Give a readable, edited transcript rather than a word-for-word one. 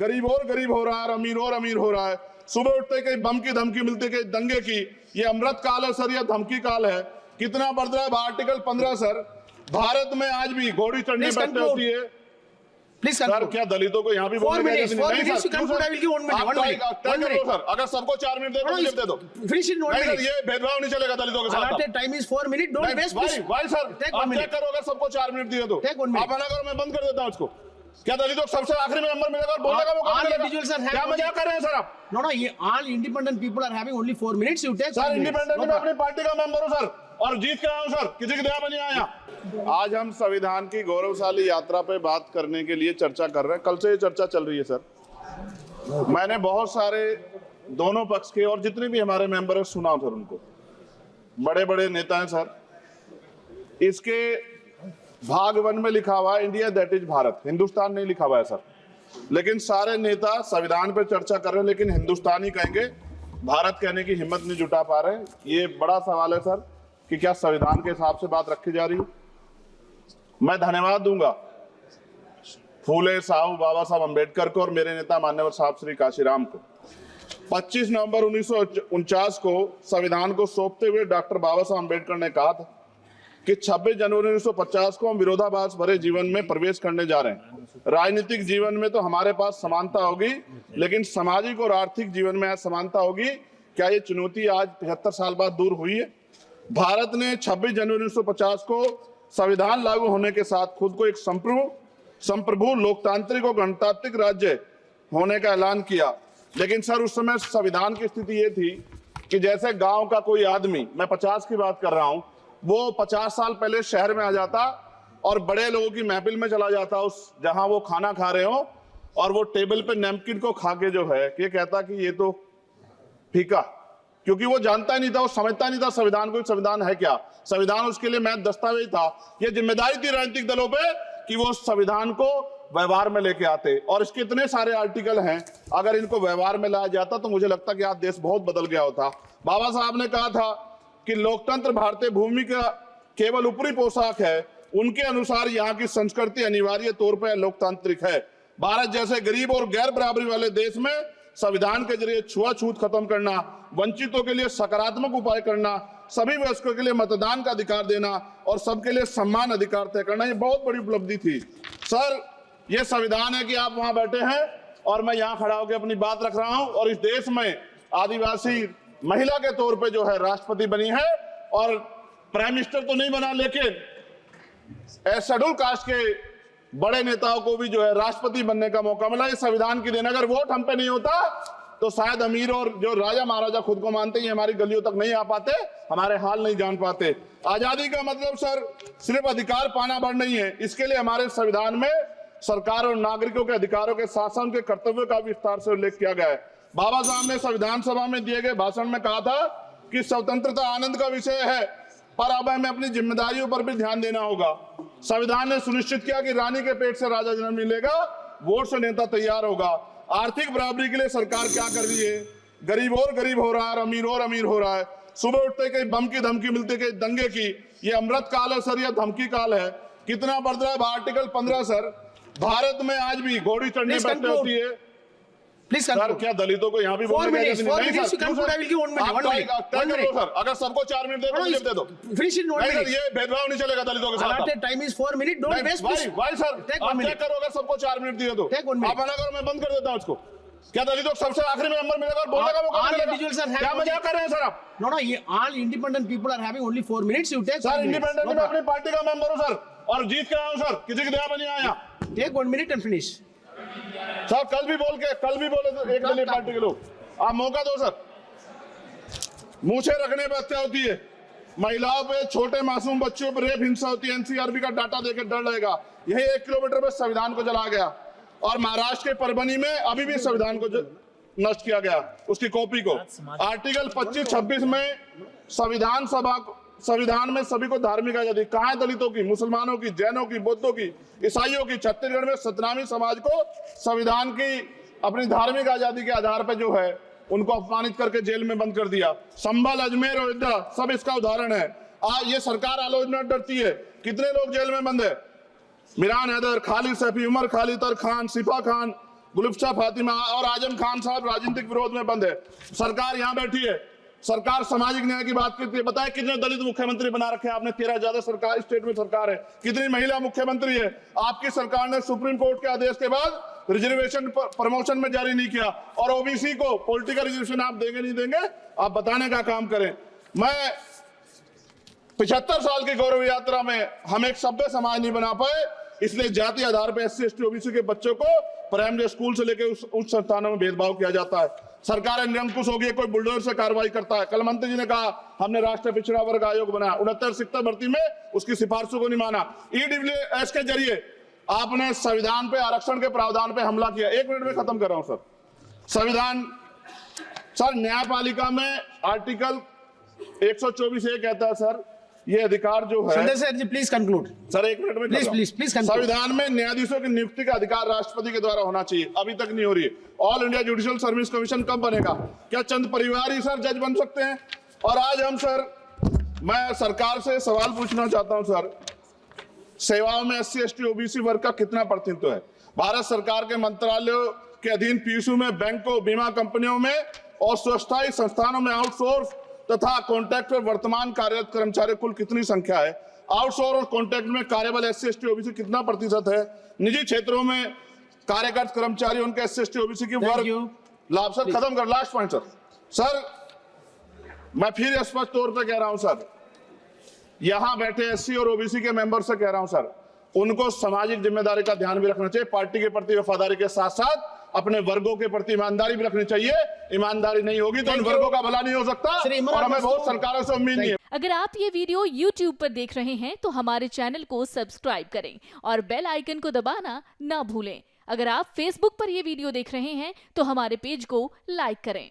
गरीब और गरीब हो रहा है और अमीर हो रहा है। सुबह उठते कहीं बम की धमकी मिलती, कहीं दंगे की। ये अमृत काल है सर, ये धमकी काल है। कितना बढ़ रहा है आर्टिकल 15 सर। भारत में आज भी घोड़ी चढ़नी बैठनी होती है। सर क्या दलितों को यहाँ भी बोलने का इजाजत नहीं है? सर अगर सबको 4 मिनट दे दो, ये भेदभाव नहीं चलेगा दलितों के साथ। Time is 4 minute, don't waste. भाई सर आप चेक करो, अगर सबको 4 मिनट दिए तो आप मना करो, मैं बंद कर देता हूँ इसको। क्या दलितों को सबसे आखिरी में नंबर मिलेगा और बोलने का मौका मिलेगा? क्या मजाक कर रहे हैं सर आप? No, all independent people are having only 4 minutes. You take sir independent में अपनी पार्टी का मेंबर हूँ सर, और जीत के आया हूँ सर, किसी की दया में नहीं आया। आज हम संविधान की गौरवशाली यात्रा पे बात करने के लिए चर्चा कर रहे हैं। कल से ये चर्चा चल रही है सर। मैंने बहुत सारे दोनों पक्ष के और जितने भी हमारे मेंबर है सुना सर, उनको बड़े बड़े नेता हैं सर। इसके भाग 1 में लिखा हुआ है India that is Bharat, Hindustan नहीं लिखा हुआ है सर। लेकिन सारे नेता संविधान पर चर्चा कर रहे हैं, लेकिन हिंदुस्तान ही कहेंगे, भारत कहने की हिम्मत नहीं जुटा पा रहे। ये बड़ा सवाल है सर कि क्या संविधान के हिसाब से बात रखी जा रही है। मैं धन्यवाद दूंगा फूले साहू बाबा साहब अम्बेडकर को और मेरे नेता मान्यवर साहब श्री काशीराम को। 25 नवंबर 1949 को संविधान को सौंपते हुए डॉक्टर बाबा साहब अम्बेडकर ने कहा था कि 26 जनवरी 1950 को हम विरोधाभास भरे जीवन में प्रवेश करने जा रहे हैं। राजनीतिक जीवन में तो हमारे पास समानता होगी, लेकिन सामाजिक और आर्थिक जीवन में असमानता होगी। क्या ये चुनौती आज 73 साल बाद दूर हुई है? भारत ने 26 जनवरी 1950 को संविधान लागू होने के साथ खुद को एक संप्रभु लोकतांत्रिक और गणतांत्रिक राज्य होने का ऐलान किया। लेकिन सर उस समय संविधान की स्थिति ये थी कि जैसे गांव का कोई आदमी, मैं 50 की बात कर रहा हूं, वो 50 साल पहले शहर में आ जाता और बड़े लोगों की महफिल में चला जाता, उस जहां वो खाना खा रहे हो, और वो टेबल पे नैपकिन को खा के जो है ये कहता कि ये तो फीका, क्योंकि वो जानता ही नहीं था, वो समझता नहीं था संविधान को, संविधान है क्या। संविधान उसके लिए महज दस्तावेज था। ये जिम्मेदारी थी राजनीतिक दलों पे कि वो संविधान को व्यवहार में लेके आते। और इसके इतने सारे आर्टिकल हैं, अगर इनको व्यवहार में लाया जाता तो मुझे लगता कि आज देश बहुत बदल गया होता। बाबा साहब ने कहा था कि लोकतंत्र भारतीय भूमि का केवल ऊपरी पोशाक है। उनके अनुसार यहाँ की संस्कृति अनिवार्य तौर पर लोकतांत्रिक है। भारत जैसे गरीब और गैर बराबरी वाले देश में संविधान के जरिए छुआछूत खत्म करना, वंचितों के लिए सकारात्मक उपाय करना, सभी वयस्कों के लिए मतदान का अधिकार देना और सबके लिए सम्मान अधिकार तय करना, ये बहुत बड़ी उपलब्धि थी सर। ये संविधान है कि आप वहां बैठे हैं और मैं यहाँ खड़ा होकर अपनी बात रख रहा हूं, और इस देश में आदिवासी महिला के तौर पे जो है राष्ट्रपति बनी है, और प्राइम मिनिस्टर तो नहीं बना, लेकिन शेड्यूल कास्ट के बड़े नेताओं को भी जो है राष्ट्रपति बनने का मौका मिला। ये संविधान की देन। अगर वोट हम पे नहीं होता तो शायद अमीर और जो राजा महाराजा खुद को मानते हैं हमारी गलियों तक नहीं आ पाते, हमारे हाल नहीं जान पाते। आजादी का मतलब सर सिर्फ अधिकार पाना भर नहीं है। इसके लिए हमारे संविधान में सरकार और नागरिकों के अधिकारों के साथ साथ उनके कर्तव्यों का विस्तार से उल्लेख किया गया है। बाबा साहब ने संविधान सभा में दिए गए भाषण में कहा था कि स्वतंत्रता आनंद का विषय है, पर अब हमें अपनी जिम्मेदारियों पर भी ध्यान देना होगा। संविधान ने सुनिश्चित किया कि रानी के पेट से राजा जन्म नहीं लेगा, वोट से नेता तैयार होगा। आर्थिक बराबरी के लिए सरकार क्या कर रही है? गरीब और गरीब हो रहा है और अमीर हो रहा है। सुबह उठते कहीं बम की धमकी मिलती, कहीं दंगे की। ये अमृत काल है सर, ये धमकी काल है। कितना बढ़ रहा है आर्टिकल 15 सर। भारत में आज भी घोड़ी चढ़नी बैठनी होती है। सर क्या दलितों को यहाँ भी बोलने का इजाजत नहीं है? सर अगर सबको 4 मिनट दे दो, ये भेदभाव नहीं चलेगा दलितों के साथ। Time is 4 minute, don't waste. भाई सर आप चेक करो, अगर सबको 4 मिनट दिए तो आप मना करो, मैं बंद कर देता हूँ इसको। क्या दलितों को सबसे आखिरी में नंबर मिलेगा और बोलने का मौका मिलेगा? क्या मजाक कर रहे हैं सर आप? No, all independent people are having only 4 minutes. You take sir independent में अपनी पार्टी का मेंबर हूँ सर, और जीत के आया हूँ सर, किसी की दया में नहीं आया। Take 1 minute and finish. Sir कल भी बोले तो एक दलीय पार्टी के लोग, आप मौका दो सर। मूछे रखने पर हत्या होती है, महिलाओं पे, छोटे मासूम बच्चों पर रेप हिंसा होती है। एनसीआरबी का डाटा देकर डर लगेगा। यही 1 किलोमीटर में संविधान को जला गया, और महाराष्ट्र के परभनी में अभी भी संविधान को नष्ट किया गया, उसकी कॉपी को। आर्टिकल 25-26 में संविधान में सभी को धार्मिक आजादी। कहाँ है दलितों की, मुसलमानों की, जैनों की, बौद्धों की, ईसाइयों की? छत्तीसगढ़ में सतनामी समाज को संविधान की अपनी धार्मिक आजादी के आधार पर जो है उनको अपमानित करके जेल में बंद कर दिया। संभल, अजमेर, अयोध्या सब इसका उदाहरण है। आज ये सरकार आलोचना डरती है। कितने लोग जेल में बंद है? मिरान हैदर, खालिद सैफी, उमर खालिद, खान, सिफा खान, गुलिफ्ता फातिमा और आजम खान साहब राजनीतिक विरोध में बंद है। सरकार यहाँ बैठी है, सरकार सामाजिक न्याय की बात करती है। बताए कितने दलित मुख्यमंत्री बना रखे हैं आपने? 13 ज्यादा सरकार स्टेट में सरकार है। कितनी महिला मुख्यमंत्री है? आपकी सरकार ने सुप्रीम कोर्ट के आदेश के बाद रिजर्वेशन प्रमोशन में जारी नहीं किया, और ओबीसी को पॉलिटिकल रिजर्वेशन आप देंगे नहीं देंगे, आप बताने का काम करें। मैं 75 साल की गौरव यात्रा में हम एक सभ्य समाज नहीं बना पाए, इसलिए जाति आधार पर SC ST OBC के बच्चों को प्राइमरी स्कूल से लेकर उच्च संस्थानों में भेदभाव किया जाता है। सरकार निरंकुश हो गई, कोई बुलडोजर से कार्रवाई करता है। कल मंत्री जी ने कहा हमने राष्ट्रीय पिछड़ा वर्ग आयोग बनाया, 69 शिक्षक भर्ती में उसकी सिफारिशों को नहीं माना। EWS के जरिए आपने संविधान पे आरक्षण के प्रावधान पे हमला किया। 1 मिनट में खत्म कर रहा हूं सर। संविधान सर, न्यायपालिका में आर्टिकल 124 ये कहता है सर, ये अधिकार जो है। Sundar sir, please conclude. Sir 1 minute में Please conclude. संविधान में न्यायाधीशों की नियुक्ति का अधिकार राष्ट्रपति के द्वारा होना चाहिए, अभी तक नहीं हो रही है। All India judicial service commission कब बनेगा? क्या चंद परिवार ही सर जज बन सकते हैं? और आज हम सर, मैं सरकार से सवाल पूछना चाहता हूं सर, सेवाओं में SC ST OBC वर्ग का कितना प्रतिनिधित्व है? भारत सरकार के मंत्रालयों के अधीन PSU में, बैंकों, बीमा कंपनियों में और स्वस्थायी संस्थानों में आउटसोर्स तथा कॉन्ट्रैक्ट पर वर्तमान कार्यरत कर्मचारी कुल कितनी संख्या है? आउटसोर्स और कॉन्ट्रैक्ट में कार्यबल SC ST OBC कितना प्रतिशत है? निजी क्षेत्रों में कार्यरत कर्मचारी, उनके SC ST OBC की वर्ग लाभ। सर खत्म कर, लास्ट पॉइंट सर। सर मैं फिर स्पष्ट तौर पर कह रहा हूं सर, यहां बैठे SC और OBC के मेंबर से कह रहा हूं सर, उनको सामाजिक जिम्मेदारी का ध्यान भी रखना चाहिए। पार्टी के प्रति वफादारी के साथ साथ अपने वर्गों के प्रति ईमानदारी भी रखनी चाहिए। ईमानदारी नहीं होगी तो इन वर्गों का भला नहीं हो सकता, और हमें बहुत सरकारों से उम्मीद नहीं है। अगर आप ये वीडियो YouTube पर देख रहे हैं तो हमारे चैनल को सब्सक्राइब करें और बेल आइकन को दबाना ना भूलें। अगर आप Facebook पर ये वीडियो देख रहे हैं तो हमारे पेज को लाइक करें।